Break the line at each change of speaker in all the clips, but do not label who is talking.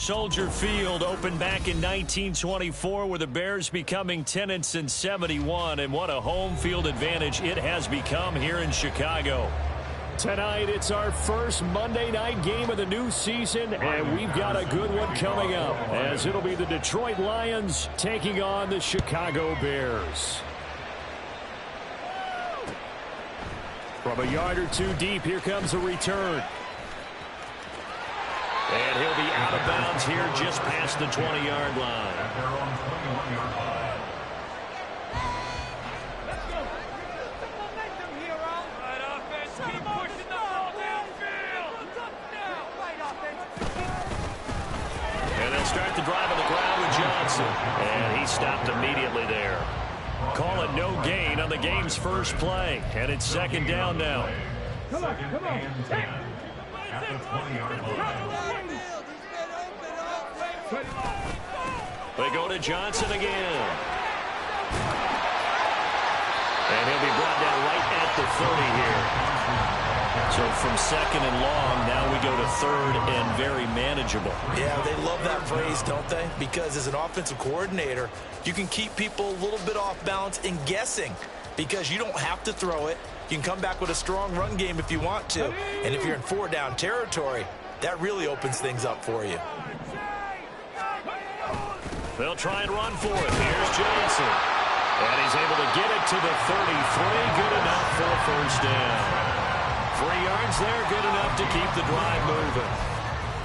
Soldier Field opened back in 1924 with the Bears becoming tenants in 71, and what a home field advantage it has become here in Chicago. Tonight, it's our first Monday night game of the new season, and we've got a good one coming up, as it'll be the Detroit Lions taking on the Chicago Bears. From a yard or two deep, here comes a return. And he'll be out of bounds here just past the 20-yard line. And they'll start the drive on the ground with Johnson. And he stopped immediately there. Call it no gain on the game's first play. And it's second down now.
Come on. At the 20-yard line.
They go to Johnson again. And he'll be brought down right at the 30 here. So from second and long, now we go to third and very manageable.
Yeah, they love that phrase, don't they? Because as an offensive coordinator, you can keep people a little bit off balance and guessing because you don't have to throw it. You can come back with a strong run game if you want to. And if you're in four-down territory, that really opens things up for you.
They'll try and run for it. Here's Johnson. And he's able to get it to the 33. Good enough for a first down. 3 yards there, good enough to keep the drive moving.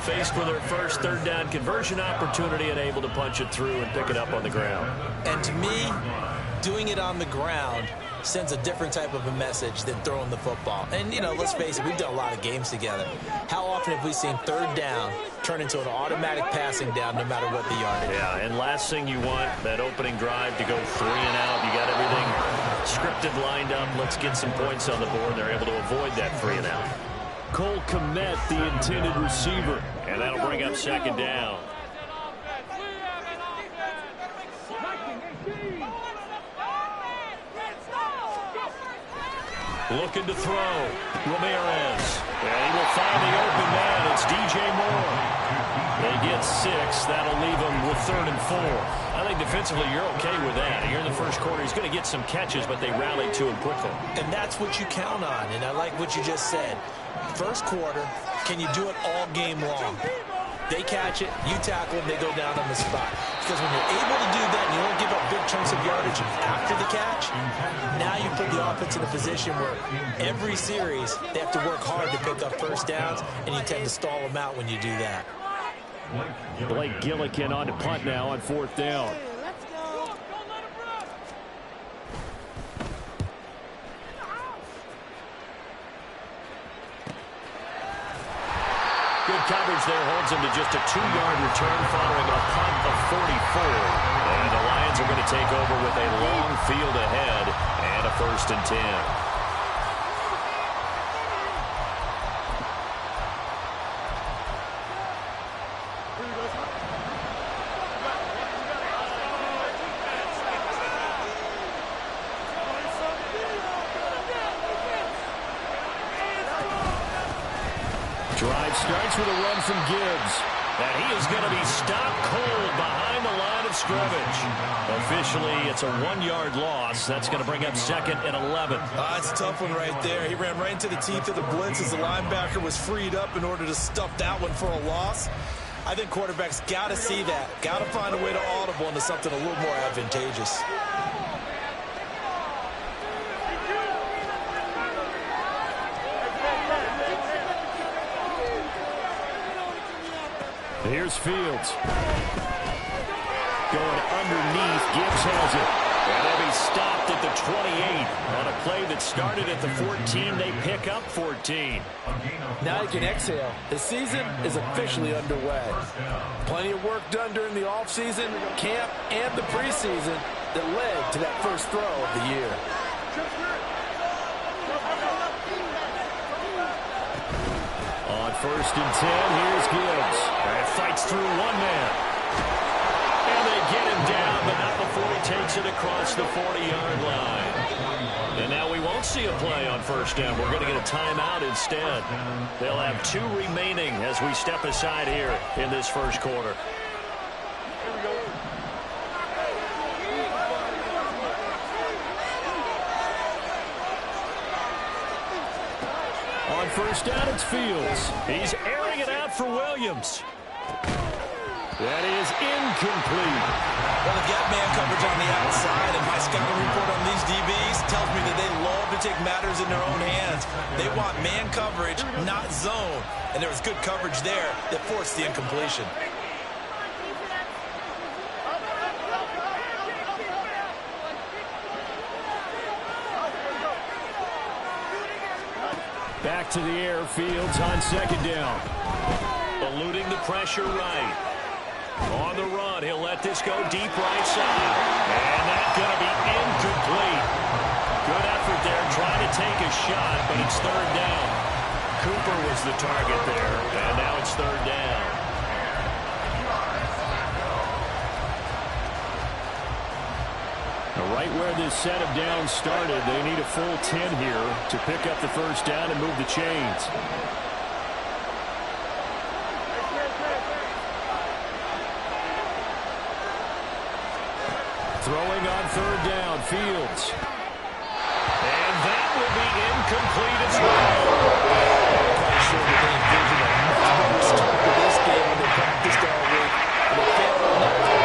Faced with their first third down conversion opportunity and able to punch it through and pick it up on the ground.
And to me, doing it on the ground sends a different type of a message than throwing the football. And, you know, let's face it, we've done a lot of games together. How often have we seen third down turn into an automatic passing down no matter what the yardage?
Yeah, and last thing you want, that opening drive to go 3 and out. You got everything scripted, lined up. Let's get some points on the board. They're able to avoid that 3 and out. Cole Kmet, the intended receiver. And that'll bring up second down. Looking to throw. Ramirez. And he will find the open man. It's DJ Moore. They get 6. That'll leave them with 3rd and 4. I think defensively you're okay with that. Here in the first quarter, he's going to get some catches, but they rallied to him quickly.
And that's what you count on. And I like what you just said. First quarter, can you do it all game long? They catch it, you tackle them, they go down on the spot. Because when you're able to do that and you don't give up big chunks of yardage after the catch, now you put the offense in a position where every series they have to work hard to pick up first downs, and you tend to stall them out when you do that.
Blake Gillikin on to punt now on 4th down. Good coverage there, holds him to just a 2-yard return following a punt of 44. And the Lions are going to take over with a long field ahead and a 1st and 10. Drive starts with a run from Gibbs. And he is going to be stopped cold behind the line of scrimmage. Officially, it's a 1-yard loss. That's going to bring up 2nd and 11.
That's a tough one right there. He ran right into the teeth of the blitz as the linebacker was freed up in order to stuff that one for a loss. I think quarterbacks got to see that. Got to find a way to audible into something a little more advantageous.
Here's Fields. Going underneath. Gibbs has it. And they'll be stopped at the 28. On a play that started at the 14, they pick up 14.
Now you can exhale. The season is officially underway. Plenty of work done during the offseason, camp, and the preseason that led to that first throw of the year.
On 1st and 10, here's Gibbs. And fights through one man. And they get him down, but not before he takes it across the 40-yard line. And now we won't see a play on first down. We're going to get a timeout instead. They'll have 2 remaining as we step aside here in this first quarter. On first down, it's Fields. He's airing it out for Williams. That is incomplete.
Well, they've got man coverage on the outside, and my scouting report on these DBs tells me that they love to take matters in their own hands. They want man coverage, not zone. And there was good coverage there that forced the incompletion.
Back to the air, Fields on second down. Eluding the pressure right. On the run, he'll let this go deep right side. And that's going to be incomplete. Good effort there, trying to take a shot, but it's third down. Cooper was the target there, and now it's third down. Right where this set of downs started, they need a full 10 here to pick up the first down and move the chains. Throwing on third down, Fields. And that will be incomplete as well.
I'm sure that they envisioned a much better start to this game when they practiced all week. And they failed on that play.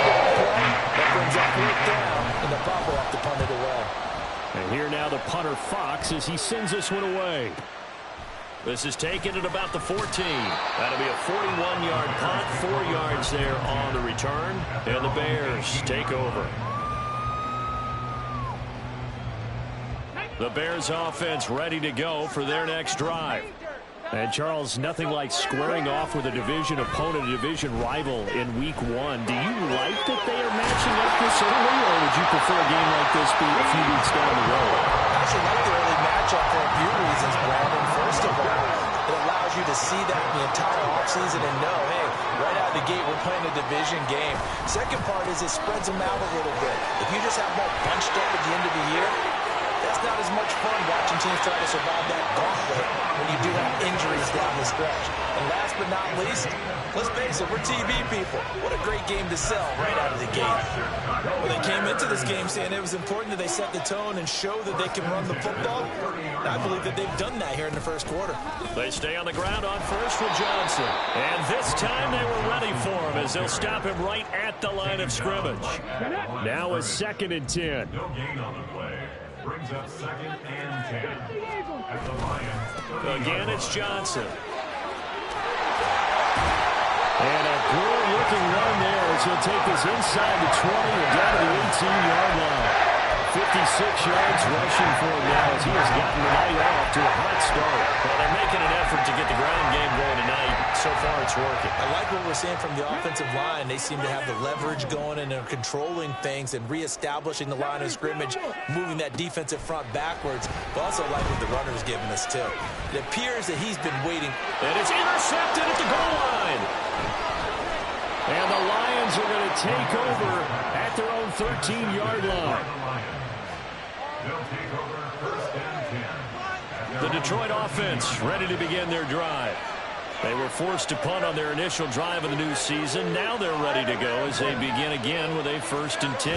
That brings up fourth down, and the Pop will have to punt it away.
And here now the punter, Fox, as he sends this one away. This is taken at about the 14. That'll be a 41-yard punt, 4 yards there on the return. And the Bears take over. The Bears offense ready to go for their next drive. And Charles, nothing like squaring off with a division opponent, a division rival in week 1. Do you like that they are matching up this early, or would you prefer a game like this be a few weeks down the road?
I actually like the early matchup for a few reasons, Brandon. First of all, it allows you to see that in the entire offseason and know, hey, right out of the gate, we're playing a division game. Second part is it spreads them out a little bit. If you just have them all bunched up at the end of the year, that's not as much fun watching teams try to survive that gauntlet when you do have injuries down the stretch. And last but not least, let's face it, we're TV people. What a great game to sell right out of the gate. Well, they came into this game saying it was important that they set the tone and show that they can run the football. And I believe that they've done that here in the first quarter.
They stay on the ground on first with Johnson. And this time they were ready for him as they'll stop him right at the line of scrimmage. Now a 2nd and 10.
No gain on the play. Brings up 2nd and 10. At the Lions.
Again, it's Johnson. And a good-looking run there as he'll take this inside the 20 and down to the 18-yard line. 56 yards rushing for him now as he has gotten the night off to a hot start. Well, they're making an effort to get the ground game going tonight. So far, it's working.
I like what we're seeing from the offensive line. They seem to have the leverage going, and they're controlling things and reestablishing the line of scrimmage, moving that defensive front backwards. But also like what the runner's giving us, too. It appears that he's been waiting.
And it's intercepted at the goal line. And the Lions are going to take over at their own 13-yard line. The Detroit offense ready to begin their drive. They were forced to punt on their initial drive of the new season. Now they're ready to go as they begin again with a 1st and 10.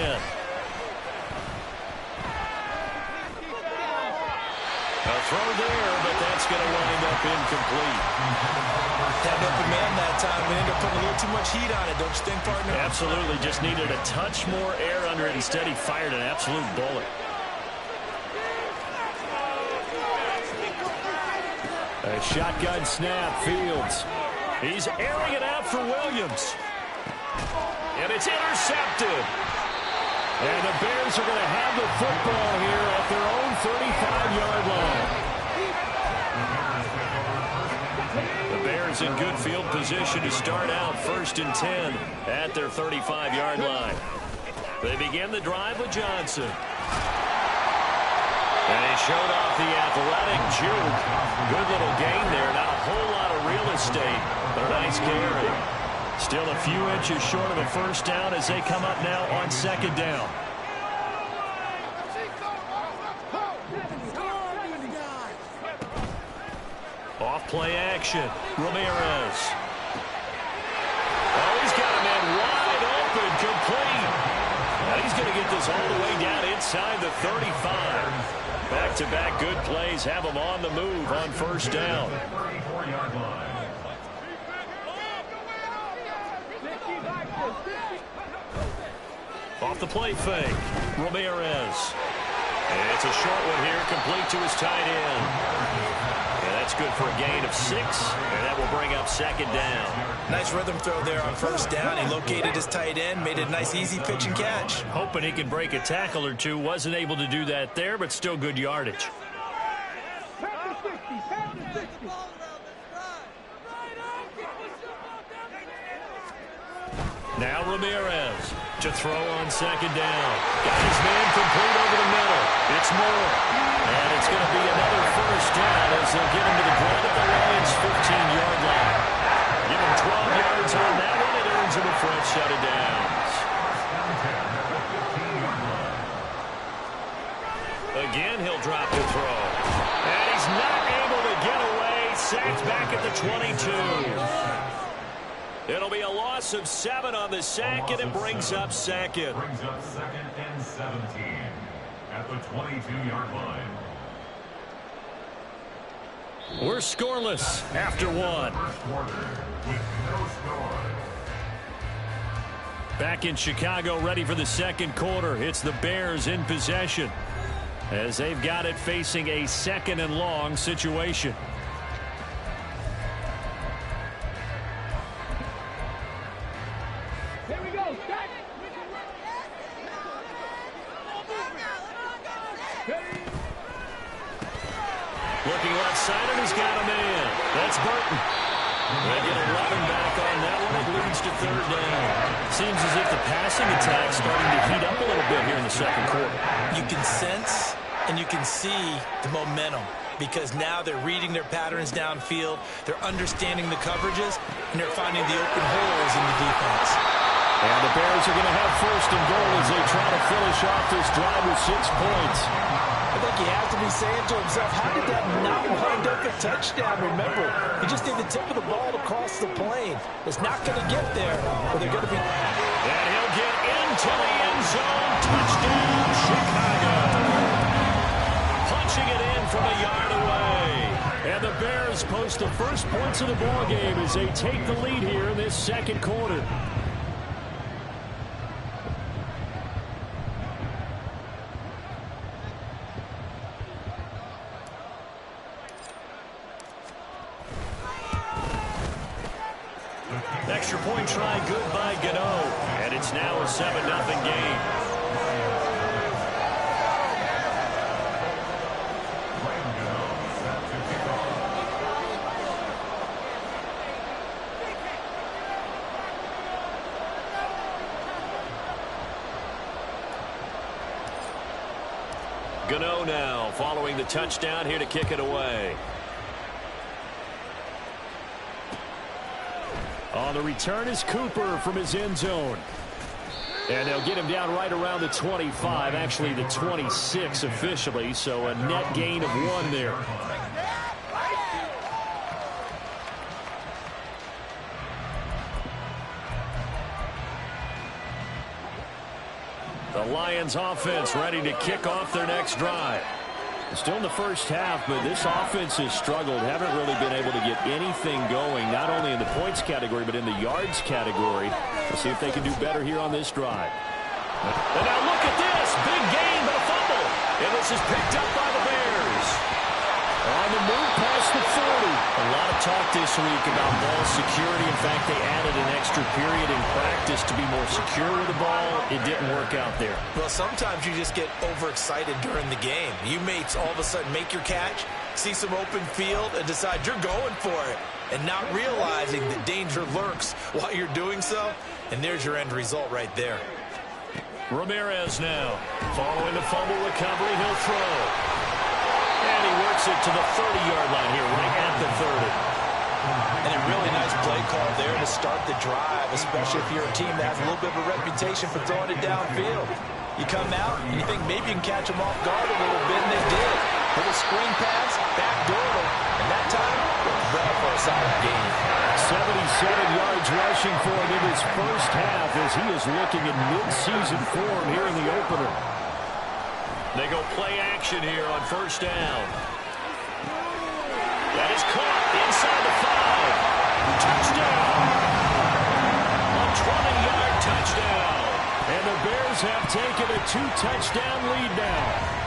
A throw there, but that's going to wind up incomplete.
Had open man that time. We ended up putting a little too much heat on it, don't you think, partner?
Absolutely. Just needed a touch more air under it. Instead, he fired an absolute bullet. A shotgun snap, Fields. He's airing it out for Williams. And it's intercepted. And the Bears are going to have the football here at their own 35-yard line. The Bears in good field position to start out 1st and 10 at their 35-yard line. They begin the drive with Johnson. And he showed off the athletic juke. Good little gain there. Not a whole lot of real estate, but a nice carry. Still a few inches short of a first down as they come up now on 2nd down. Play action. Ramirez. Oh, he's got a man wide open, complete. And he's going to get this all the way down inside the 35. Back-to-back good plays have him on the move on first down. Off the play fake. Ramirez. And it's a short one here, complete to his tight end. And that's good for a gain of 6, and that will bring up second down.
Nice rhythm throw there on first down. He located his tight end, made it a nice easy pitch and catch.
Hoping he can break a tackle or two. Wasn't able to do that there, but still good yardage. Now Ramirez to throw on second down. Got his man complete over the middle. It's Moore. And it's going to be another first down as they'll get him to the ground at the Lions' 15-yard line. Give him 12 yards on that one. It earns him a fresh set of downs. Again, he'll drop the throw. And he's not able to get away. Sacked back at the 22. It'll be a loss of 7 on the sack, and it brings up second.
Brings up second and 17 at the 22-yard line.
We're scoreless after one.
First quarter with no score.
Back in Chicago, ready for the second quarter. It's the Bears in possession as they've got it facing a second and long situation. Looking left side, and he's got a man. That's Burton. They get 11 back on that one. It leads to third down. Seems as if the passing attack's starting to heat up a little bit here in the second quarter.
You can sense and you can see the momentum because now they're reading their patterns downfield, they're understanding the coverages, and they're finding the open holes in the defense.
And the Bears are going to have first and goal as they try to finish off this drive with 6 points.
I think he has to be saying to himself, how did that not wind up a touchdown? Remember, you just need the tip of the ball to cross the plane. It's not going to get there, but they're going to be...
And he'll get into the end zone. Touchdown, Chicago. Punching it in from a yard away. And the Bears post the first points of the ball game as they take the lead here in this second quarter. Extra point try good by Gano. And it's now a 7-0 game. Gano now following the touchdown here to kick it away. On the return is Cooper from his end zone. And they'll get him down right around the 25, actually the 26 officially, so a net gain of 1 there. The Lions offense ready to kick off their next drive. Still in the first half, but this offense has struggled. Haven't really been able to get anything going, not only in the points category, but in the yards category. We'll see if they can do better here on this drive. And now look at this. Big gain, but a fumble. And this is picked up by the Bears. On the move past the 40. A lot of talk this week about ball security. In fact, they added an extra period in practice to be more secure with the ball. It didn't work out there.
Well, sometimes you just get overexcited during the game. You may all of a sudden make your catch, see some open field, and decide you're going for it, and not realizing that danger lurks while you're doing so. And there's your end result right there.
Ramirez now. Following the fumble recovery, he'll throw. And he works it to the 30-yard line here, right at the 30.
And a really nice play call there to start the drive, especially if you're a team that has a little bit of a reputation for throwing it downfield. You come out and you think maybe you can catch them off guard a little bit, and they did. Little screen pass, backdoor them, and that time, well
solid game.
77 yards rushing for him in his first half as he is looking in mid-season form here in the opener. They go play action here on first down. That is caught inside the 5. Touchdown! A 20-yard touchdown. And the Bears have taken a 2-touchdown lead now.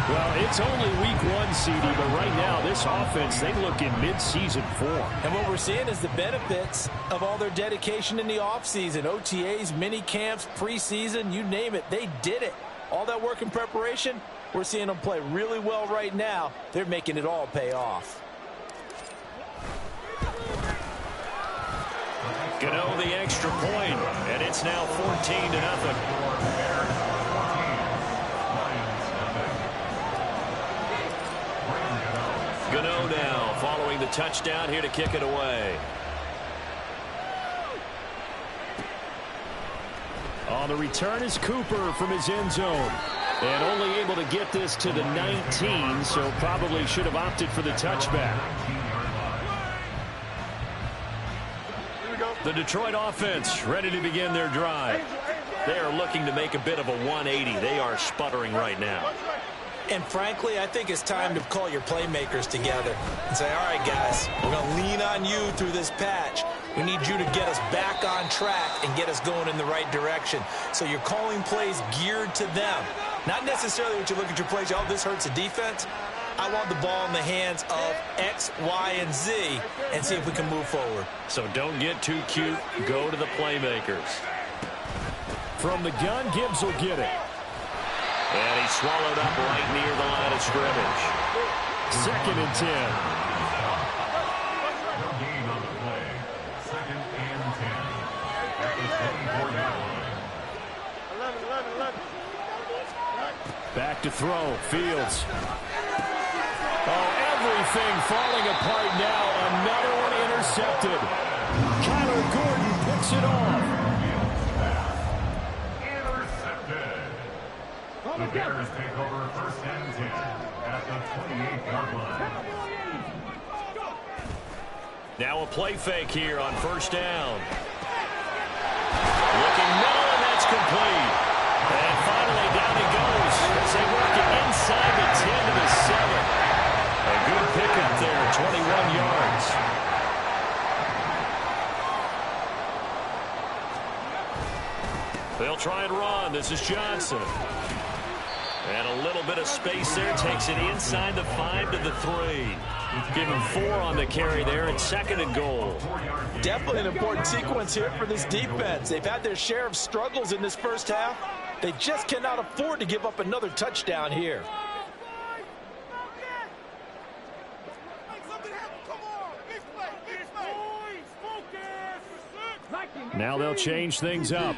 Well, it's only week 1, CD, but right now this offense, they look in mid-season form.
And what we're seeing is the benefits of all their dedication in the offseason. OTAs, mini camps, preseason, you name it, they did it. All that work in preparation, we're seeing them play really well right now. They're making it all pay off.
Gano the extra point, and it's now 14-0. Gano now following the touchdown here to kick it away. On the return is Cooper from his end zone. And only able to get this to the 19, so probably should have opted for the touchback. The Detroit offense ready to begin their drive. They are looking to make a bit of a 180. They are sputtering right now.
And frankly, I think it's time to call your playmakers together and say, all right, guys, we're going to lean on you through this patch. We need you to get us back on track and get us going in the right direction. So you're calling plays geared to them. Not necessarily what you look at your plays, oh, this hurts the defense. I want the ball in the hands of X, Y, and Z and see if we can move forward.
So don't get too cute. Go to the playmakers. From the gun, Gibbs will get it. And he's swallowed up right near the line of scrimmage. 2nd and 10.
Gain on the play. 2nd and 10. At the 24-yard line.
Back to throw. Fields. Oh, everything falling apart now. Another one intercepted. Kyler Gordon picks it off.
The Bears take over 1st and 10 at the 28-yard line.
Now a play fake here on 1st down. Looking middle, and that's complete. And finally down he goes as they work it inside the 10 to the 7. A good pickup there, 21 yards. They'll try and run. This is Johnson. And a little bit of space there. Takes it inside the 5 to the 3. Give him 4 on the carry there. And 2nd and goal.
Definitely an important sequence here for this defense. They've had their share of struggles in this first half. They just cannot afford to give up another touchdown here.
Now they'll change things up.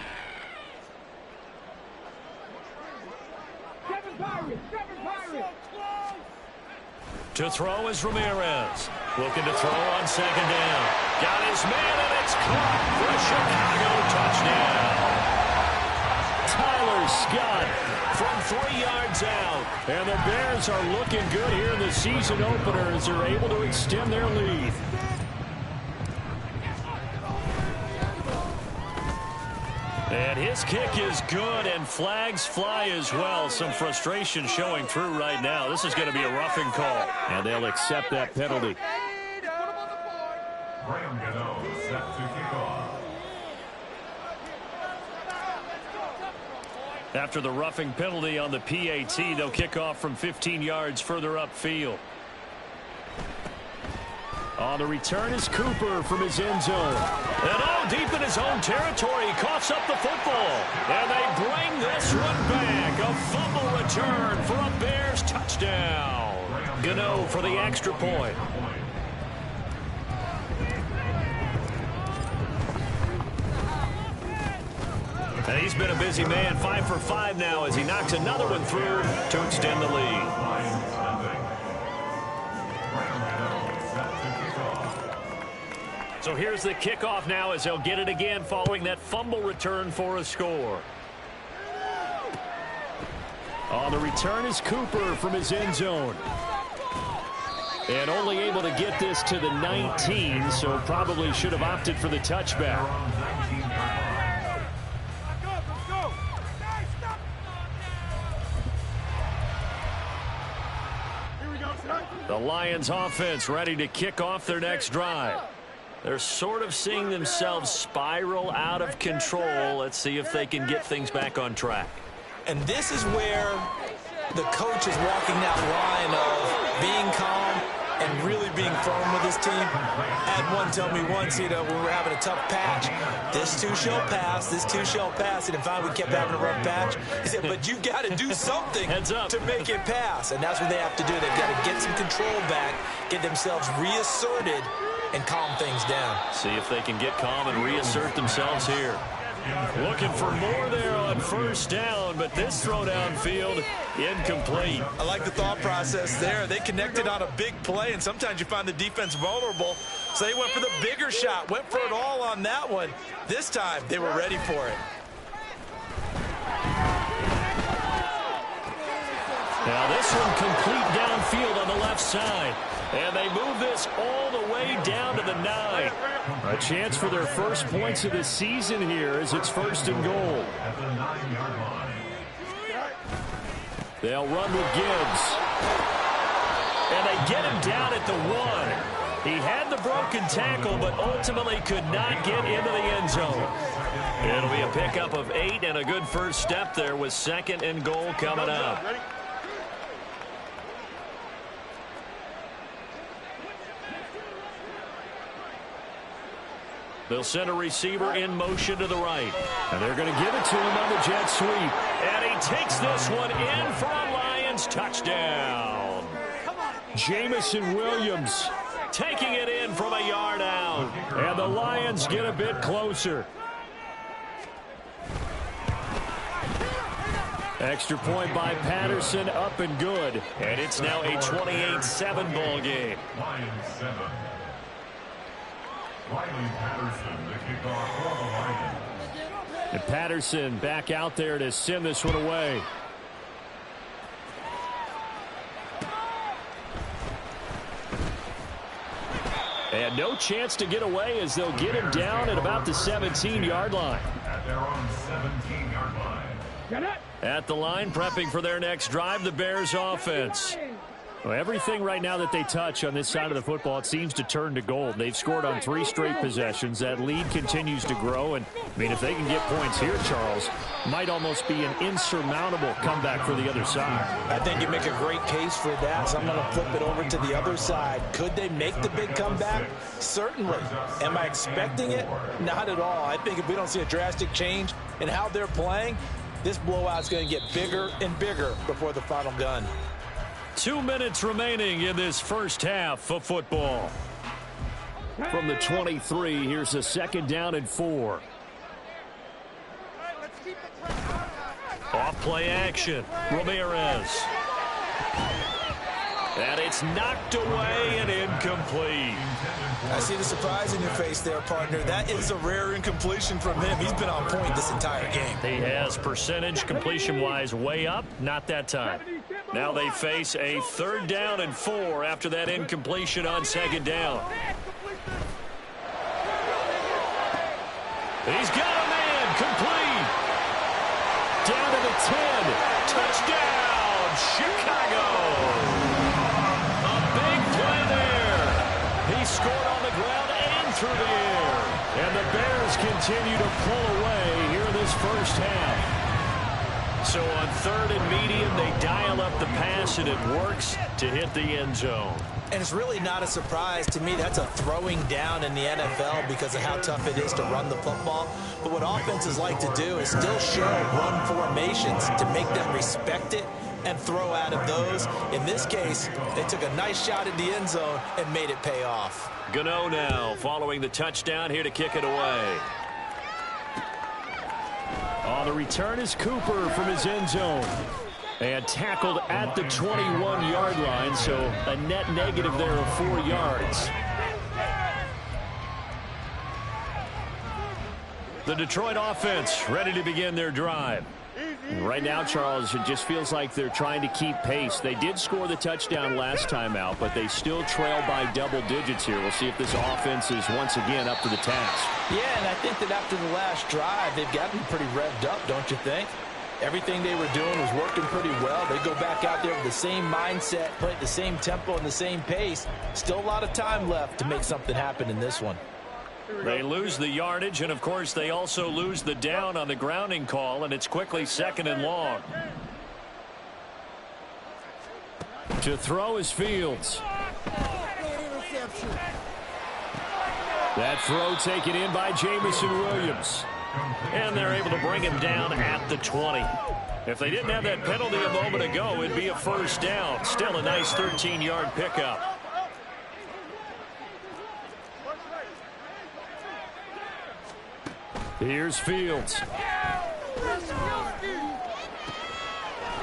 To throw is Ramirez. Looking to throw on 2nd down. Got his man, and it's caught for a Chicago touchdown. Tyler Scott from 3 yards out. And the Bears are looking good here in the season opener as they're able to extend their lead. And his kick is good, and flags fly as well. Some frustration showing through right now. This is going to be a roughing call, and they'll accept that penalty.
Graham Gano set to kick off.
After the roughing penalty on the PAT, they'll kick off from 15 yards further upfield. On the return is Cooper from his end zone. And deep in his own territory, he coughs up the football. And they bring this one back. A fumble return for a Bears touchdown. Gano for the extra point. And he's been a busy man, 5 for 5 now as he knocks another one through to extend the lead. So here's the kickoff now as they'll get it again following that fumble return for a score. On the return is Cooper from his end zone. And only able to get this to the 19, so probably should have opted for the touchback. The Lions offense ready to kick off their next drive. They're sort of seeing themselves spiral out of control. Let's see if they can get things back on track.
And this is where the coach is walking that line of being calm and really being firm with his team. I had one tell me once, when we were having a tough patch, this too shall pass, this too shall pass. And finally we kept having a rough patch. He said, but you got to do something to make it pass. And that's what they have to do. They've got to get some control back, get themselves reasserted, and calm things down.
See if they can get calm and reassert themselves here. Looking for more there on first down, but this throw downfield incomplete.
I like the thought process there. They connected on a big play, and sometimes you find the defense vulnerable. So they went for the bigger shot, went for it all on that one. This time, they were ready for it.
Now this one complete downfield on the left side. And they move this all the way down to the 9. A chance for their first points of the season here as it's 1st and goal.
At the 9-yard line.
They'll run with Gibbs. And they get him down at the 1. He had the broken tackle, but ultimately could not get into the end zone. It'll be a pickup of 8 and a good first step there with 2nd and goal coming up. They'll send a receiver in motion to the right. And they're going to give it to him on the jet sweep. And he takes this one in for a Lions touchdown. Jamison Williams taking it in from a yard out. And the Lions get a bit closer. Extra point by Patterson, up and good. And it's now a 28-7 ball game.
Lions 7. Patterson, the kickoff for the Lions.
And Patterson back out there to send this one away. And no chance to get away as they'll get him down at about the 17-yard line.
At their own 17-yard line.
At the line, prepping for their next drive, the Bears offense. Well, everything right now that they touch on this side of the football, it seems to turn to gold. They've scored on 3 straight possessions. That lead continues to grow. And, I mean, if they can get points here, Charles, might almost be an insurmountable comeback for the other side.
I think you make a great case for that. So I'm going to flip it over to the other side. Could they make the big comeback? Certainly. Am I expecting it? Not at all. I think if we don't see a drastic change in how they're playing, this blowout's going to get bigger and bigger before the final gun.
2 minutes remaining in this first half of football. From the 23, here's a 2nd down and 4. Off play action. Ramirez. And it's knocked away and incomplete.
I see the surprise in your face there, partner. That is a rare incompletion from him. He's been on point this entire game.
He has percentage completion-wise way up. Not that time. Now they face a 3rd down and 4 after that incompletion on 2nd down. He's got a man complete. Down to the 10. Touchdown, Chicago. A big play there. He scored on the ground and through the air. And the Bears continue to pull away here in this first half. So on 3rd and medium, they dial up the pass, and it works to hit the end zone.
And it's really not a surprise to me. That's a throwing down in the NFL because of how tough it is to run the football. But what offenses like to do is still show run formations to make them respect it and throw out of those. In this case, they took a nice shot at the end zone and made it pay off.
Gano now following the touchdown here to kick it away. On the return is Cooper from his end zone. And tackled at the 21-yard line, so a net negative there of 4 yards. The Detroit offense ready to begin their drive. Right now, Charles, it just feels like they're trying to keep pace. They did score the touchdown last time out, but they still trail by double digits here. We'll see if this offense is once again up to the task.
Yeah, and I think that after the last drive, they've got to be pretty revved up, don't you think? Everything they were doing was working pretty well. They go back out there with the same mindset, play at the same tempo and the same pace. Still a lot of time left to make something happen in this one.
They lose the yardage, and, of course, they also lose the down on the grounding call, and it's quickly 2nd and long. To throw is Fields. That throw taken in by Jamison Williams. And they're able to bring him down at the 20. If they didn't have that penalty a moment ago, it'd be a first down. Still a nice 13-yard pickup. Here's Fields.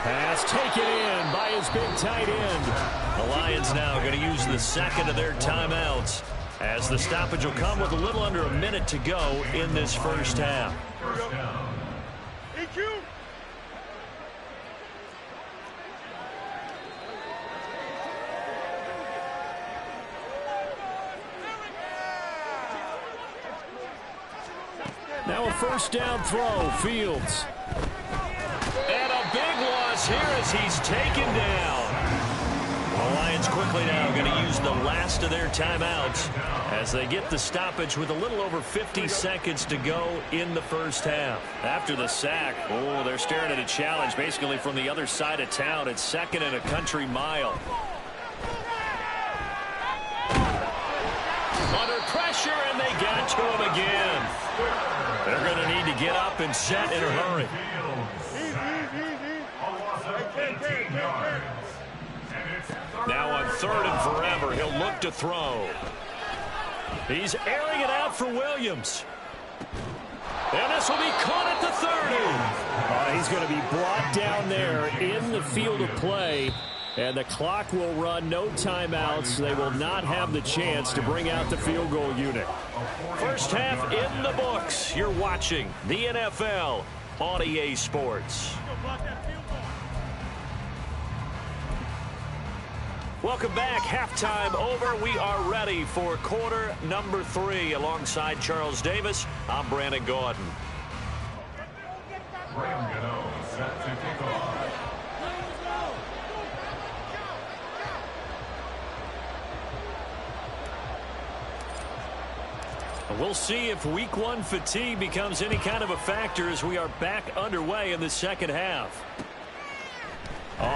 Pass taken in by his big tight end. The Lions now going to use the second of their timeouts, as the stoppage will come with a little under a minute to go in this first half. Now a first down throw, Fields. And a big loss here as he's taken down. The Lions quickly now going to use the last of their timeouts as they get the stoppage with a little over 50 seconds to go in the first half. After the sack, they're staring at a challenge basically from the other side of town. It's 2nd and a country mile. Under pressure, and they got to him again. They're going to need to get up and set in a hurry. Now on 3rd and forever, he'll look to throw. He's airing it out for Williams. And this will be caught at the 30. He's going to be brought down there in the field of play. And the clock will run, no timeouts. They will not have the chance to bring out the field goal unit. First half in the books. You're watching the NFL on EA Sports. Welcome back. Halftime over. We are ready for quarter number 3. Alongside Charles Davis, I'm Brandon Gordon.
Brandon set to kick off.
We'll see if week 1 fatigue becomes any kind of a factor as we are back underway in the second half.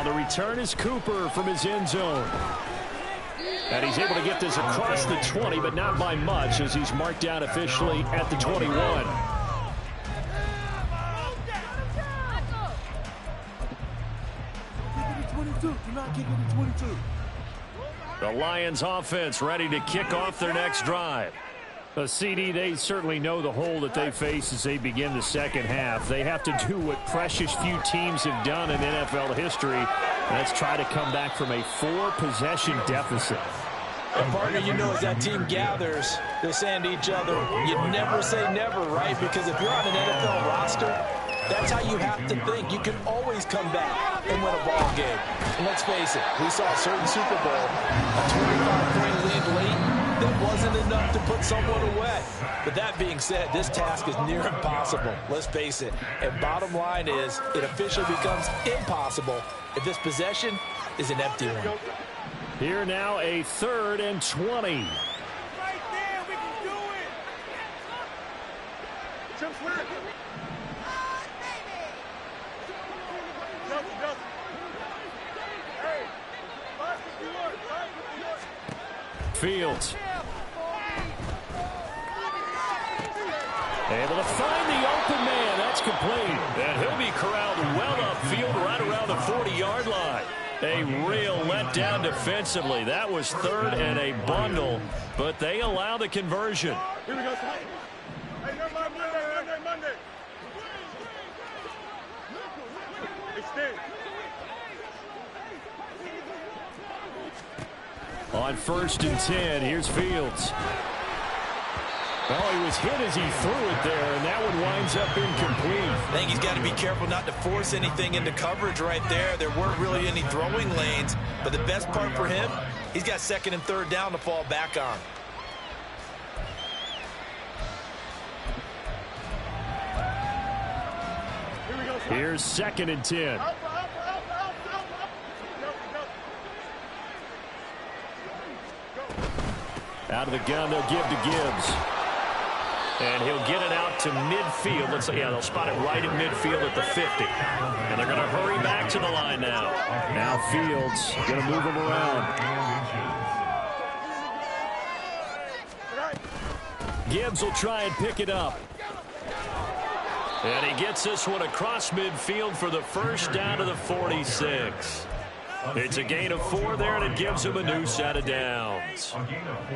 The return is Cooper from his end zone. And he's able to get this across the 20, but not by much as he's marked down officially at the 21. The Lions offense ready to kick off their next drive. CD, they certainly know the hole that they face as they begin the second half. They have to do what precious few teams have done in NFL history. That's try to come back from a 4-possession deficit.
And partner, you know, as that team gathers, they're saying to each other, you never say never, right? Because if you're on an NFL roster, that's how you have to think. You can always come back and win a ball game. And let's face it, we saw a certain Super Bowl, a 25-point lead late. That wasn't enough to put someone away. But that being said, this task is near impossible. Let's face it. And bottom line is, it officially becomes impossible if this possession is an empty one.
Here now, a 3rd and 20.
Right there, we can do it. Jump back.
Fields. Able to find the open man. That's complete. And he'll be corralled well upfield right around the 40-yard line. A real letdown defensively. That was 3rd and a bundle, but they allow the conversion.
Here we go. Hey, Monday. Extend.
On 1st and 10, here's Fields. Well, he was hit as he threw it there, and that one winds up incomplete.
I think he's got to be careful not to force anything into coverage right there. There weren't really any throwing lanes, but the best part for him, he's got second and third down to fall back on.
Here's 2nd and 10. Out of the gun, they'll give to Gibbs. And he'll get it out to midfield. Let's say, yeah, they'll spot it right at midfield at the 50. And they're going to hurry back to the line now. Now Fields going to move him around. Gibbs will try and pick it up. And he gets this one across midfield for the first down to the 46. It's a gain of 4 there, and it gives him a new set of downs.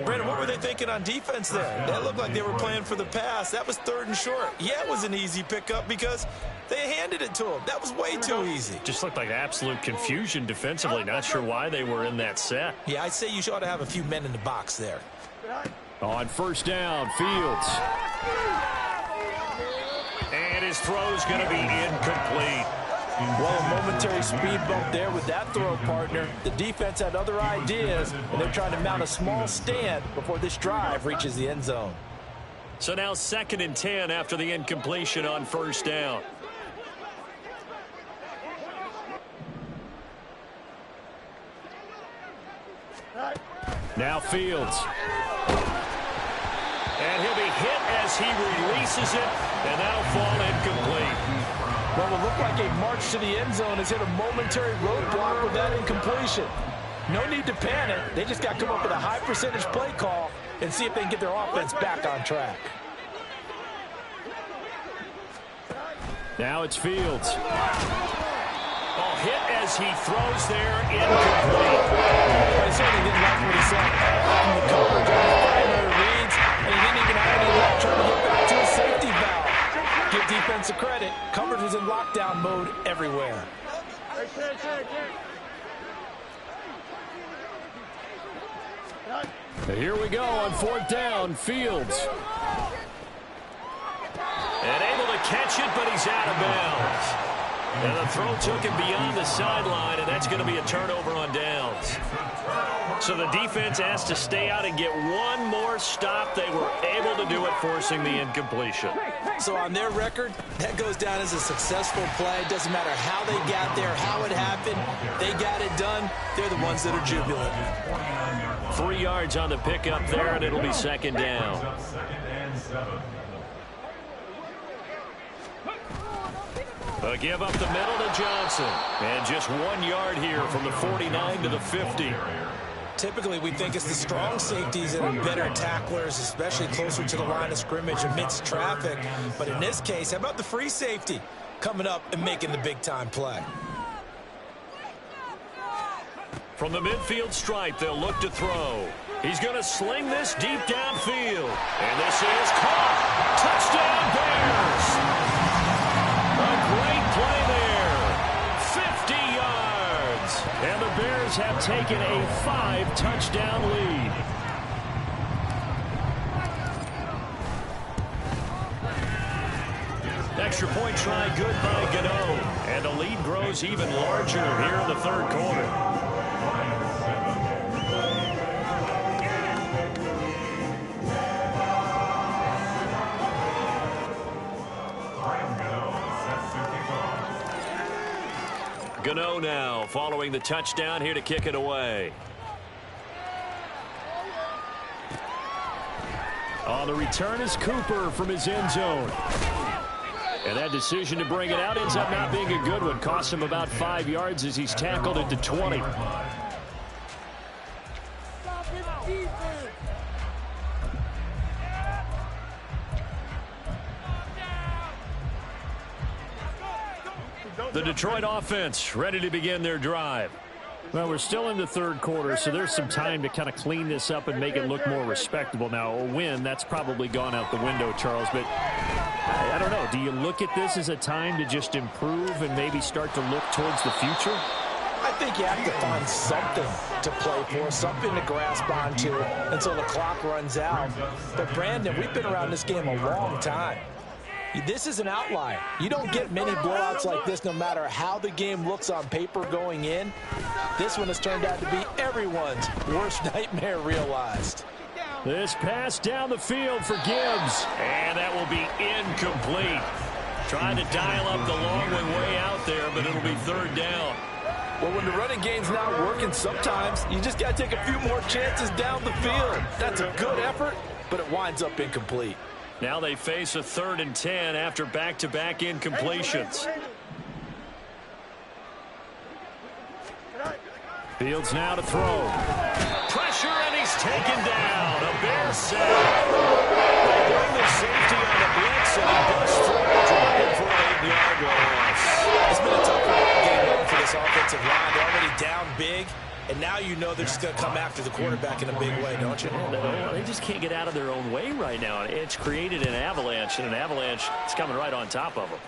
Brandon, what were they thinking on defense there? That looked like they were playing for the pass. That was 3rd and short. Yeah, it was an easy pickup because they handed it to him. That was way too easy.
Just looked like absolute confusion defensively. Not sure why they were in that set.
Yeah, I'd say you ought to have a few men in the box there.
On first down, Fields. And his throw's going to be incomplete.
Well, a momentary speed bump there with that throw, partner. The defense had other ideas, and they're trying to mount a small stand before this drive reaches the end zone.
So now 2nd and 10 after the incompletion on first down. Now Fields. And he'll be hit as he releases it, and that'll fall incomplete.
Well, it looked like a march to the end zone has hit a momentary roadblock with that incompletion. No need to panic. They just got to come up with a high percentage play call and see if they can get their offense back on track.
Now it's Fields. Oh, hit as he throws there, incomplete.
I certainly didn't like what he saw from the coverage on his primary reads, and he didn't even have any luck trying to get back to a safety valve. Give defense a credit. Coverage was in lockdown mode everywhere.
Here we go on 4th down. Fields. And able to catch it, but he's out of bounds. And the throw took him beyond the sideline, and that's going to be a turnover on downs. So the defense has to stay out and get one more stop. They were able to do it, forcing the incompletion.
So on their record, that goes down as a successful play. It doesn't matter how they got there, how it happened. They got it done. They're the ones that are jubilant.
3 yards on the pickup there, and it'll be 2nd down. A give up the middle to Johnson. And just 1 yard here from the 49 to the 50.
Typically, we think it's the strong safeties that are better tacklers, especially closer to the line of scrimmage amidst traffic. But in this case, how about the free safety coming up and making the big-time play?
From the midfield stripe, they'll look to throw. He's going to sling this deep downfield. And this is caught. Touchdown, Bears. A great play there. 50 yards. And the Bears have taken a 5-touchdown lead. Extra point try good by Gano. And the lead grows even larger here in the 3rd quarter. Gano now following the touchdown here to kick it away. On the return is Cooper from his end zone. And that decision to bring it out ends up not being a good one. Cost him about 5 yards as he's tackled at the 20. The Detroit offense ready to begin their drive. Well, we're still in the 3rd quarter, so there's some time to kind of clean this up and make it look more respectable. Now, a win, that's probably gone out the window, Charles, but I don't know. Do you look at this as a time to just improve and maybe start to look towards the future?
I
think you have to find something to play for, something to grasp onto until the clock runs out. But, Brandon, we've been around this game a long time. This is an outlier. You don't get many blowouts like this no matter how the game looks on paper going in. This one has turned out to be everyone's worst nightmare realized.
This pass down the field for Gibbs, and that will be incomplete. Trying to dial up the long way out there, but it'll be third down.
Well, when the running game's not working, sometimes you just got to take a few more chances down the field. That's a good effort, but it winds up incomplete.
Now they face a 3rd and 10 after back-to-back incompletions. Fields now to throw. Pressure, and he's taken down. A Bears sack. They bring the safety on the blitz, and he busts through, dropping for an 8-yard loss.
It's been a tough game for this offensive line. They're already down big, and now you know they're just going to come after the quarterback in a big way, don't you?
No, they just can't get out of their own way right now. It's created an avalanche, and an avalanche is coming right on top of them.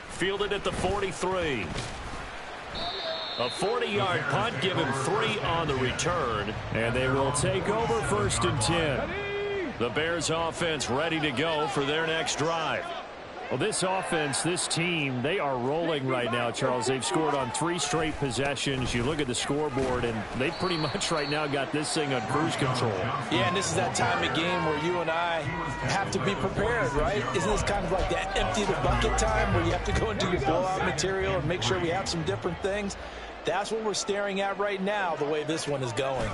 Fielded at the 43. A 40-yard punt, give him 3 on the return, and they will take over 1st and 10. The Bears offense ready to go for their next drive. Well, this offense, this team, they are rolling right now, Charles. They've scored on 3 straight possessions. You look at the scoreboard, and they pretty much right now got this thing on cruise control.
Yeah, and this is that time of game where you and I have to be prepared, right? Isn't this kind of like that empty the bucket time where you have to go into your blowout material and make sure we have some different things? That's what we're staring at right now, the way this one is going.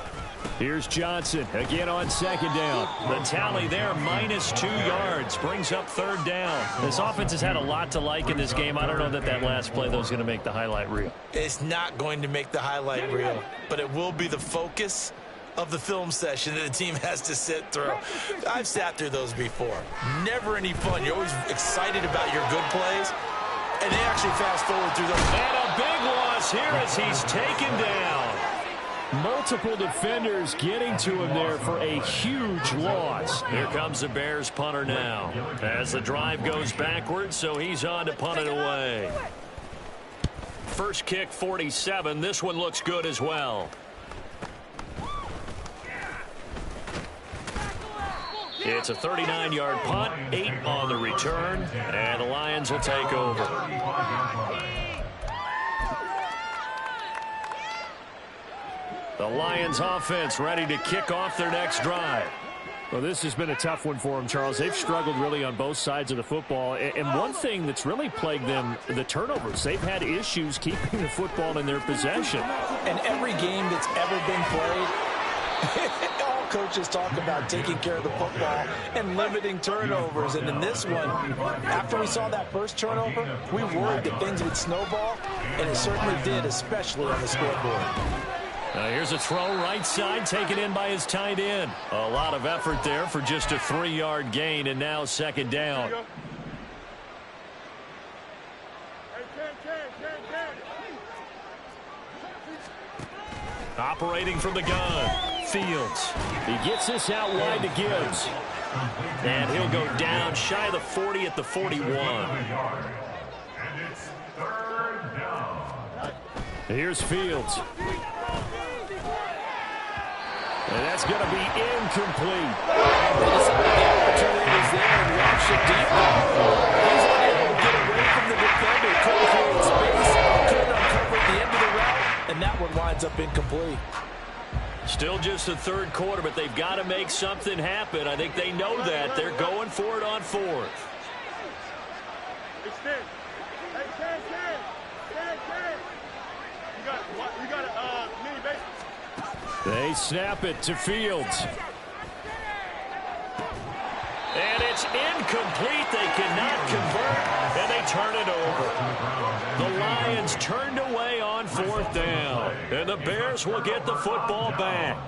Here's Johnson again on 2nd down. The tally there, -2 yards, brings up 3rd down. This offense has had a lot to like in this game. I don't know that last play, though, is going to make the highlight reel.
It's not going to make the highlight reel, but it will be the focus of the film session that the team has to sit through. I've sat through those before. Never any fun. You're always excited about your good plays, and they actually fast forward through those.
And a big loss here as he's taken down. Multiple defenders getting to him there for a huge loss. Here comes the Bears punter now as the drive goes backwards, so he's on to punt it away. First kick, 47. This one looks good as well. It's a 39-yard punt, 8 on the return, and the Lions will take over. The Lions offense ready to kick off their next drive. Well, this has been a tough one for them, Charles. They've struggled really on both sides of the football. And one thing that's really plagued them, the turnovers. They've had issues keeping the football in their possession.
And every game that's ever been played, all coaches talk about taking care of the football and limiting turnovers. And in this one, after we saw that first turnover, we worried that things would snowball, and it certainly did, especially on the scoreboard.
Now here's a throw right side, taken in by his tight end. A lot of effort there for just a 3-yard gain, and now 2nd down. Operating from the gun, Fields. He gets this out wide to Gibbs. And he'll go down shy of the 40 at the 41.
And it's 3rd down.
Here's Fields. And that's going to be incomplete.
They decided the opportunity was there and launched it deep. He's unable to get away from the defender. Couldn't create space. Couldn't uncover at the end of the route. And that one winds up incomplete.
Still just the 3rd quarter, but they've got to make something happen. I think they know that. They're going for it on 4th. They snap it to Fields. And it's incomplete. They cannot convert, and they turn it over. The Lions turned away on 4th down, and the Bears will get the football back.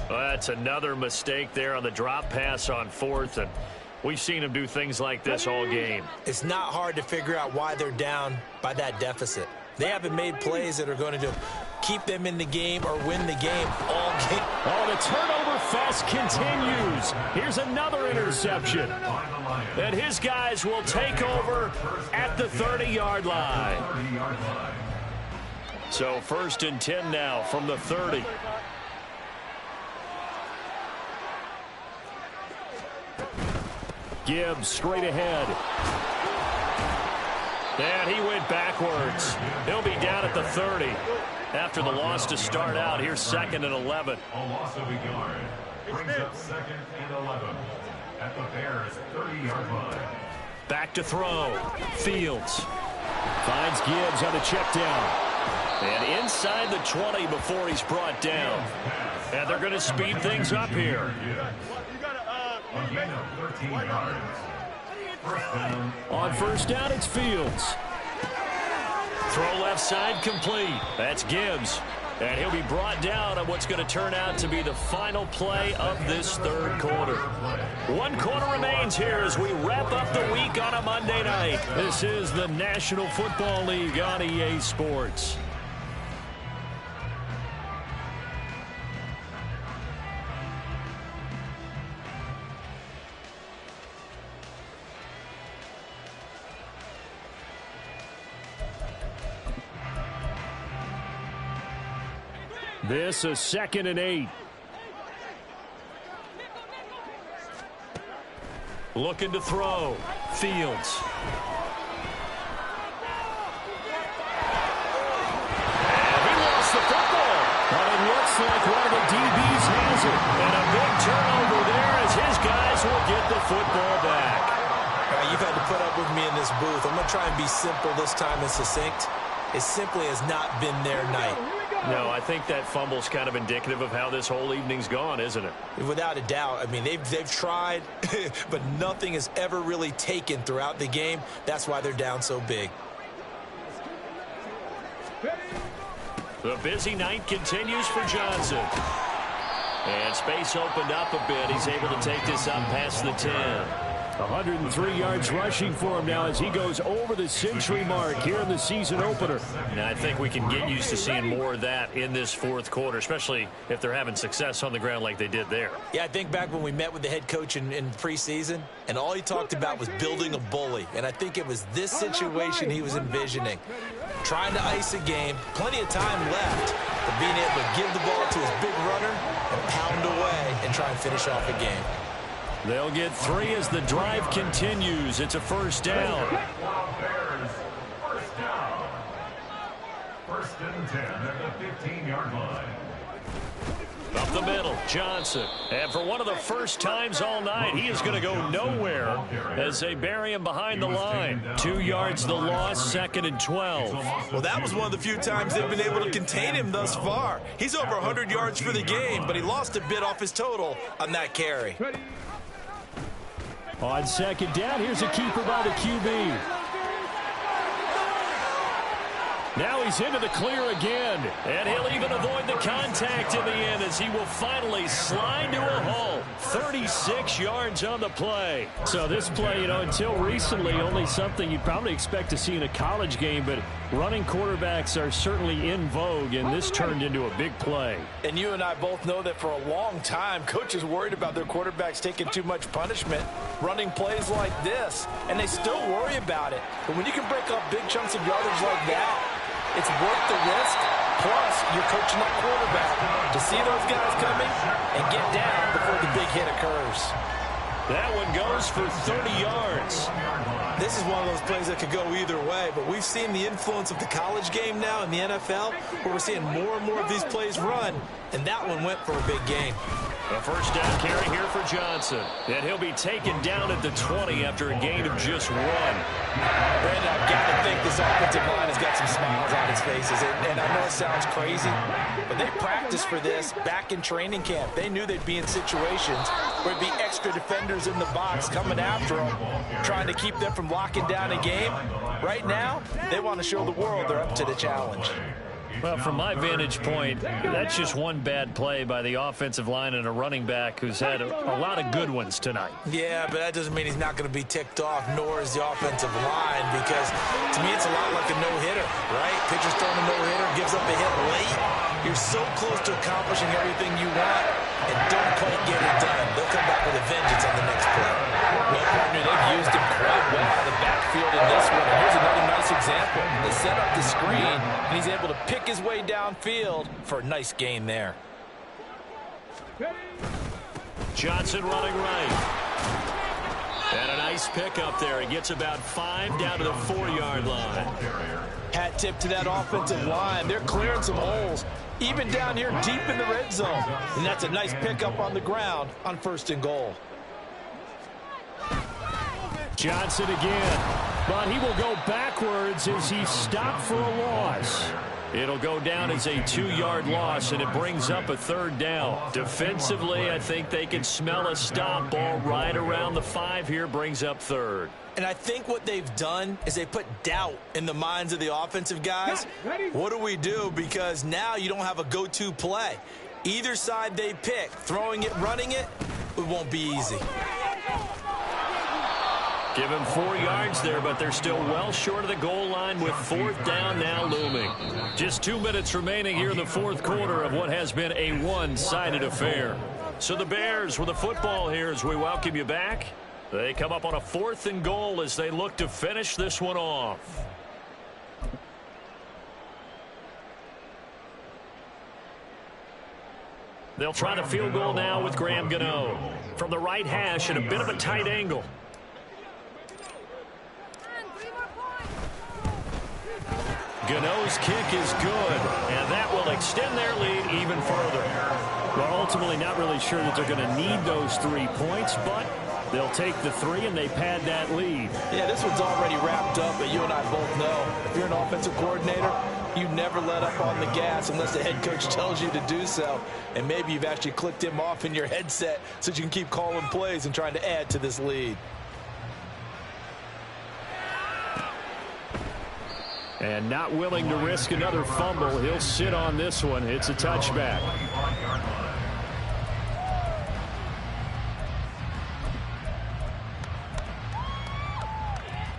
Well, that's another mistake there on the drop pass on 4th, and we've seen them do things like this all game.
It's not hard to figure out why they're down by that deficit. They haven't made plays that are going to keep them in the game or win the game all game.
Oh, the turnover fest continues. Here's another interception. And his guys will take over at the 30-yard line. So 1st and 10 now from the 30. Gibbs straight ahead. And he went backwards. He'll be down at the 30 after the loss to start out. Here's 2nd and 11.
A loss of a yard. Brings up 2nd and 11 at the Bears' 30-yard line.
Back to throw. Fields finds Gibbs on the check down. And inside the 20 before he's brought down. And they're going to speed things up here.
A gain of 13 yards. First down.
On 1st down, it's Fields. Throw left side complete. That's Gibbs. And he'll be brought down on what's going to turn out to be the final play of this 3rd quarter. 1 quarter remains here as we wrap up the week on a Monday night. This is the National Football League on EA Sports. This is 2nd and 8. Looking to throw. Fields. And he lost the football. But it looks like one of the DBs has it. And a big turnover there as his guys will get the football back.
You've had to put up with me in this booth. I'm going to try and be simple this time and succinct. It simply has not been their night.
No, I think that fumble's kind of indicative of how this whole evening's gone, isn't it?
Without a doubt. I mean, they've tried, but nothing has ever really taken throughout the game. That's why they're down so big.
The busy night continues for Johnson. And space opened up a bit. He's able to take this up past the 10. 103 yards rushing for him now as he goes over the century mark here in the season opener. And I think we can get used to seeing more of that in this 4th quarter, especially if they're having success on the ground like they did there.
Yeah, I think back when we met with the head coach in preseason, and all he talked about was building a bully. And I think it was this situation he was envisioning. Trying to ice a game, plenty of time left, but being able to give the ball to his big runner and pound away and try and finish off a game.
They'll get 3 as the drive continues. It's a 1st down.
Bears, 1st down. 1st and 10 at the 15-yard line.
Up the middle, Johnson. And for one of the first times all night, he is going to go nowhere as they bury him behind the line. 2 yards the loss, 2nd and 12.
Well, that was one of the few times they've been able to contain him thus far. He's over 100 yards for the game, but he lost a bit off his total on that carry.
On 2nd down, here's a keeper by the QB. Now he's into the clear again, and he'll even avoid the contact in the end as he will finally slide to a halt. 36 yards on the play. So this play, until recently, only something you'd probably expect to see in a college game, but running quarterbacks are certainly in vogue, and this turned into a big play.
And you and I both know that for a long time, coaches worried about their quarterbacks taking too much punishment, running plays like this, and they still worry about it. But when you can break up big chunks of yardage like that, it's worth the risk, plus you're coaching that quarterback to see those guys coming and get down before the big hit occurs.
That one goes for 30 yards.
This is one of those plays that could go either way, but we've seen the influence of the college game now in the NFL, where we're seeing more and more of these plays run, and that one went for a big gain.
A 1st down carry here for Johnson. And he'll be taken down at the 20 after a gain of just 1.
Brandon, I've got to think this offensive line has got some smiles on its faces. And I know it sounds crazy, but they practiced for this back in training camp. They knew they'd be in situations where there'd be extra defenders in the box coming after them, trying to keep them from locking down a game. Right now, they want to show the world they're up to the challenge.
Well, from my vantage point, that's just one bad play by the offensive line and a running back who's had a lot of good ones tonight.
Yeah, but that doesn't mean he's not going to be ticked off, nor is the offensive line, because to me it's a lot like a no-hitter, right? Pitcher's throwing a no-hitter, gives up a hit late. You're so close to accomplishing everything you want and don't quite get it done. They'll come back with a vengeance on the next play.
Well, partner, they've used him quite well out of the backfield in this one. And here's another nice example. They set up the screen, and he's able to pick his way downfield for a nice gain there.
Johnson running right. And a nice pick up there. He gets about 5 down to the 4-yard line.
Hat tip to that offensive line. They're clearing some holes, even down here deep in the red zone. And that's a nice pickup on the ground on 1st and goal.
Johnson again. But he will go backwards as he stopped for a loss. It'll go down as a 2-yard loss, and it brings up a 3rd down. Defensively, I think they can smell a stop. Ball right around the 5 here, brings up 3rd.
And I think what they've done is they put doubt in the minds of the offensive guys. What do we do? Because now you don't have a go-to play. Either side they pick, throwing it, running it, it won't be easy.
Give him 4 yards there, but they're still well short of the goal line with 4th down now looming. Just 2 minutes remaining here in the 4th quarter of what has been a one-sided affair. So the Bears with the football here as we welcome you back. They come up on a 4th and goal as they look to finish this one off. They'll try the field goal now with Graham Gano. From the right hash at a bit of a tight angle. Gano's kick is good, and that will extend their lead even further. Well, ultimately not really sure that they're going to need those 3 points, but they'll take the 3 and they pad that lead.
Yeah, this one's already wrapped up, but you and I both know if you're an offensive coordinator, you never let up on the gas unless the head coach tells you to do so. And maybe you've actually clicked him off in your headset so you can keep calling plays and trying to add to this lead.
And not willing to risk another fumble. He'll sit on this one. It's a touchback.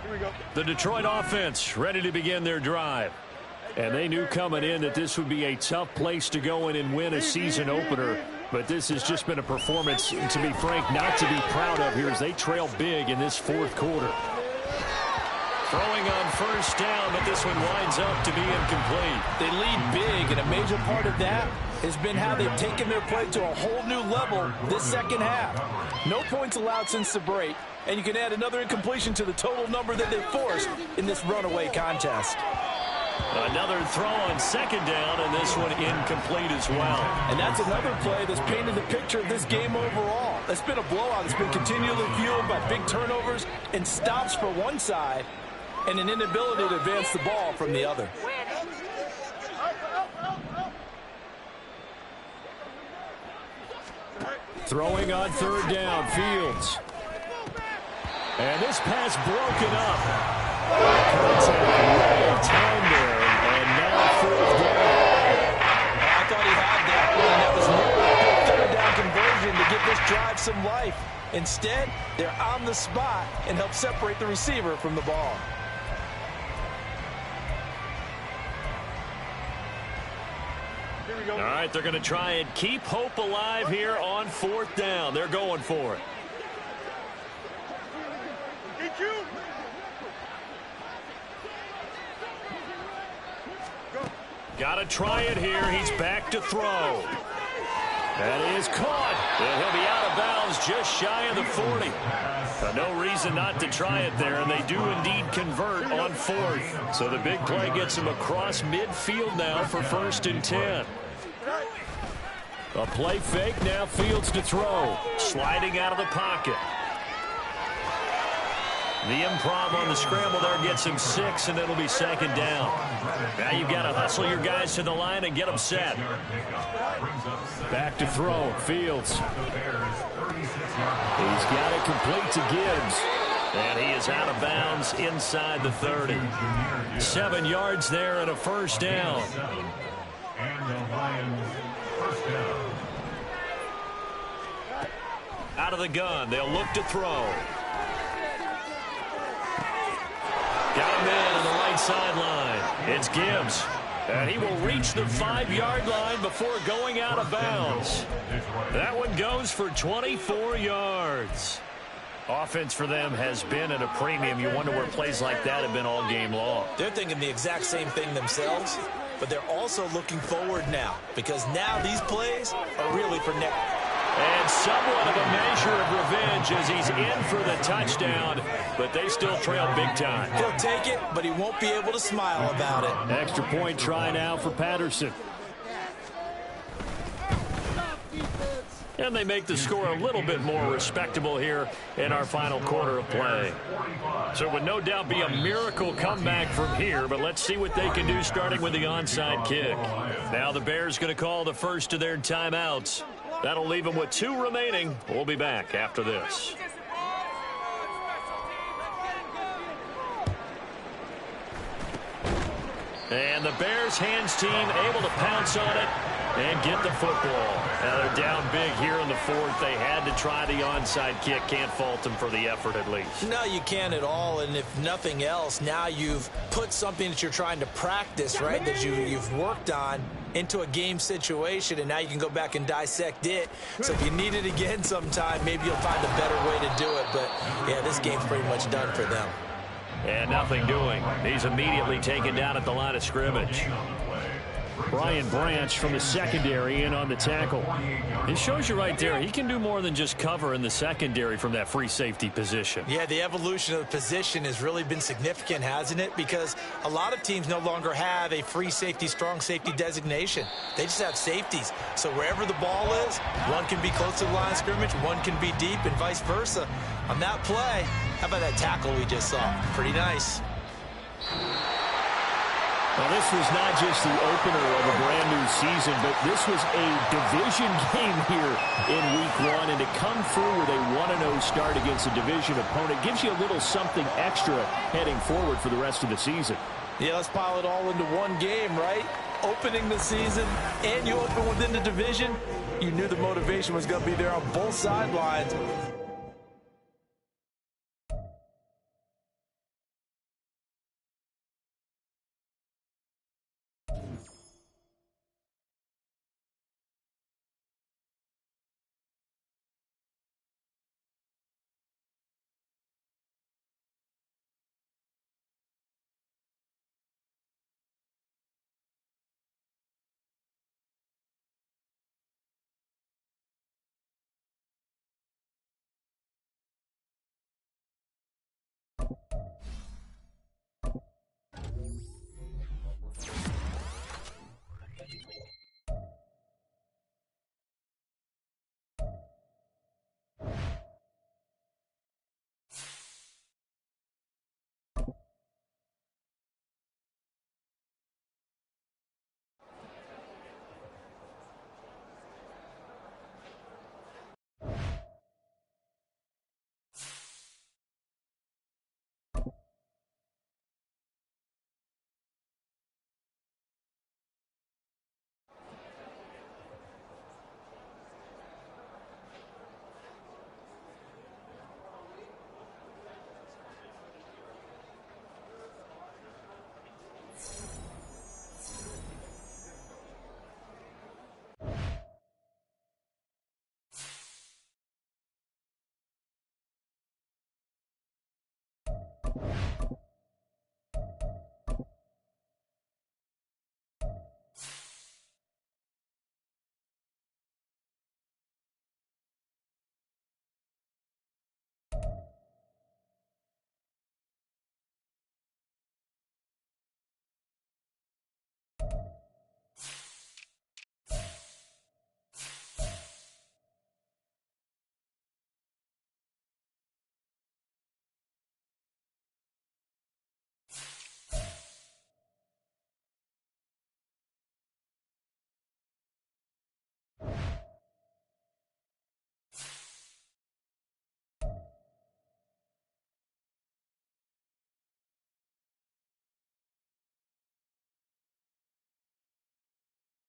Here we go.
The Detroit offense ready to begin their drive. And they knew coming in that this would be a tough place to go in and win a season opener. But this has just been a performance, to be frank, not to be proud of here as they trail big in this 4th quarter. Throwing on 1st down, but this one winds up to be incomplete.
They lead big, and a major part of that has been how they've taken their play to a whole new level this 2nd half. No points allowed since the break, and you can add another incompletion to the total number that they forced in this runaway contest.
Another throw on 2nd down, and this one incomplete as well.
And that's another play that's painted the picture of this game overall. It's been a blowout. It's been continually fueled by big turnovers and stops for one side, and an inability to advance the ball from the other.
Throwing on 3rd down, Fields. And this pass broken up. Contact right time there, and now 4th down.
I thought he had that one. That was nearly a good 3rd down conversion to give this drive some life. Instead, they're on the spot and help separate the receiver from the ball.
All right, they're going to try and keep hope alive here on 4th down. They're going for it. Got to try it here. He's back to throw. That is caught. And he'll be out of bounds just shy of the 40. No reason not to try it there, and they do indeed convert on 4th. So the big play gets him across midfield now for 1st and 10. A play fake, now Fields to throw. Sliding out of the pocket. The improv on the scramble there gets him 6, and it'll be 2nd down. Now you've got to hustle your guys to the line and get them set. Back to throw, Fields. He's got it complete to Gibbs. And he is out of bounds inside the 30. 7 yards there and a 1st down.
And the Lions, 1st down.
Out of the gun, they'll look to throw. Got a man on the right sideline. It's Gibbs. And he will reach the 5-yard line before going out of bounds. That one goes for 24 yards. Offense for them has been at a premium. You wonder where plays like that have been all game long.
They're thinking the exact same thing themselves, but they're also looking forward now because now these plays are really for next.
And somewhat of a measure of revenge as he's in for the touchdown, but they still trail big time.
He'll take it, but he won't be able to smile about it.
Extra point try now for Patterson. And they make the score a little bit more respectable here in our final quarter of play. So it would no doubt be a miracle comeback from here, but let's see what they can do starting with the onside kick. Now the Bears going to call the first of their timeouts. That'll leave them with 2 remaining. We'll be back after this. And the Bears hands team able to pounce on it and get the football. Now they're down big here in the 4th. They had to try the onside kick. Can't fault them for the effort at least.
No, you can't at all. And if nothing else, now you've put something that you're trying to practice, right, that you've worked on into a game situation, and now you can go back and dissect it. So if you need it again sometime, maybe you'll find a better way to do it. But, yeah, this game's pretty much done for them.
And nothing doing. He's immediately taken down at the line of scrimmage. Brian Branch from the secondary in on the tackle. It shows you right there, he can do more than just cover in the secondary from that free safety position.
Yeah, the evolution of the position has really been significant, hasn't it? Because a lot of teams no longer have a free safety, strong safety designation. They just have safeties. So wherever the ball is, one can be close to the line of scrimmage, one can be deep, and vice versa. On that play, how about that tackle we just saw? Pretty nice.
Well, this was not just the opener of a brand-new season, but this was a division game here in Week 1. And to come through with a 1-0 start against a division opponent gives you a little something extra heading forward for the rest of the season.
Yeah, let's pile it all into one game, right? Opening the season, and you open within the division. You knew the motivation was going to be there on both sidelines.